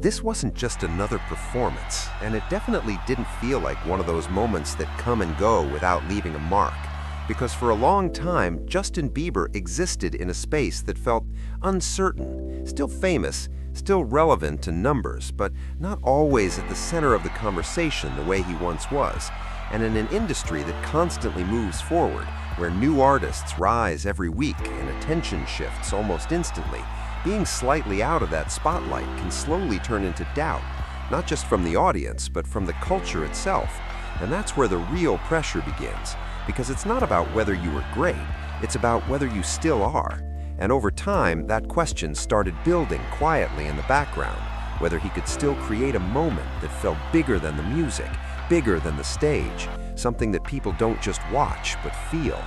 This wasn't just another performance, and it definitely didn't feel like one of those moments that come and go without leaving a mark. Because for a long time, Justin Bieber existed in a space that felt uncertain, still famous, still relevant to numbers, but not always at the center of the conversation the way he once was. And in an industry that constantly moves forward, where new artists rise every week and attention shifts almost instantly, being slightly out of that spotlight can slowly turn into doubt, not just from the audience, but from the culture itself. And that's where the real pressure begins, because it's not about whether you were great, it's about whether you still are. And over time, that question started building quietly in the background, whether he could still create a moment that felt bigger than the music, bigger than the stage, something that people don't just watch, but feel.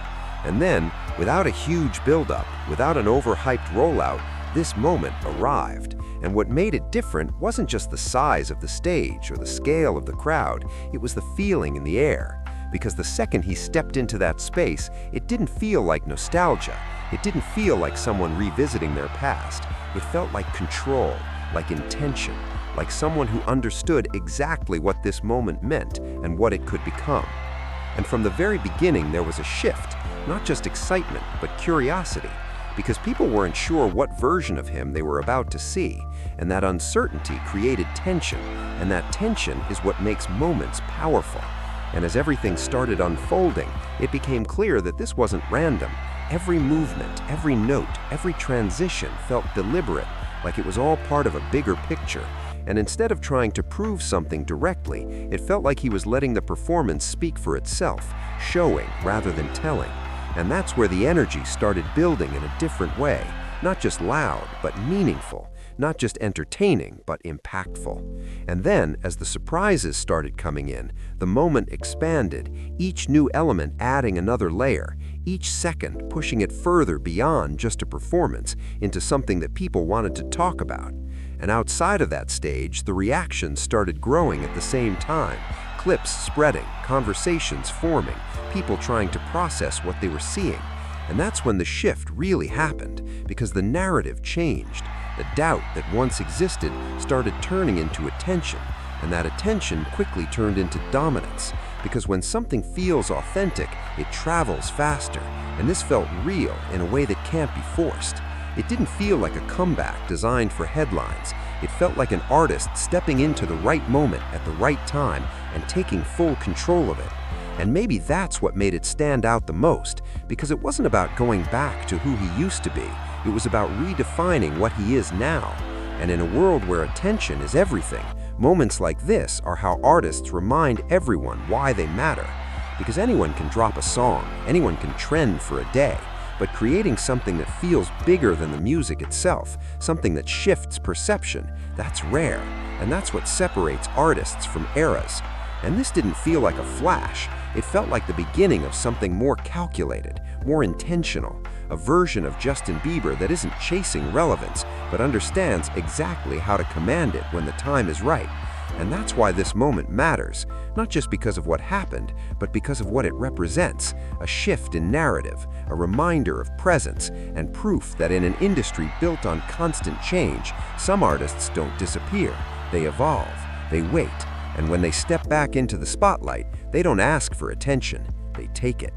And then, without a huge buildup, without an overhyped rollout, this moment arrived. And what made it different wasn't just the size of the stage or the scale of the crowd, it was the feeling in the air. Because the second he stepped into that space, it didn't feel like nostalgia. It didn't feel like someone revisiting their past. It felt like control, like intention, like someone who understood exactly what this moment meant and what it could become. And from the very beginning, there was a shift, not just excitement, but curiosity, because people weren't sure what version of him they were about to see, and that uncertainty created tension, and that tension is what makes moments powerful. And as everything started unfolding, it became clear that this wasn't random. Every movement, every note, every transition felt deliberate, like it was all part of a bigger picture. And instead of trying to prove something directly, it felt like he was letting the performance speak for itself, showing rather than telling. And that's where the energy started building in a different way, not just loud, but meaningful, not just entertaining, but impactful. And then, as the surprises started coming in, the moment expanded, each new element adding another layer, each second pushing it further beyond just a performance into something that people wanted to talk about. And outside of that stage, the reactions started growing at the same time, clips spreading, conversations forming, people trying to process what they were seeing. And that's when the shift really happened, because the narrative changed. The doubt that once existed started turning into attention, and that attention quickly turned into dominance, because when something feels authentic, it travels faster, and this felt real in a way that can't be forced. It didn't feel like a comeback designed for headlines. It felt like an artist stepping into the right moment at the right time and taking full control of it. And maybe that's what made it stand out the most, because it wasn't about going back to who he used to be. It was about redefining what he is now. And in a world where attention is everything, moments like this are how artists remind everyone why they matter. Because anyone can drop a song, anyone can trend for a day, but creating something that feels bigger than the music itself, something that shifts perception, that's rare. And that's what separates artists from eras. And this didn't feel like a flash. It felt like the beginning of something more calculated, more intentional, a version of Justin Bieber that isn't chasing relevance, but understands exactly how to command it when the time is right. And that's why this moment matters, not just because of what happened, but because of what it represents, a shift in narrative, a reminder of presence, and proof that in an industry built on constant change, some artists don't disappear, they evolve, they wait, and when they step back into the spotlight, they don't ask for attention, they take it.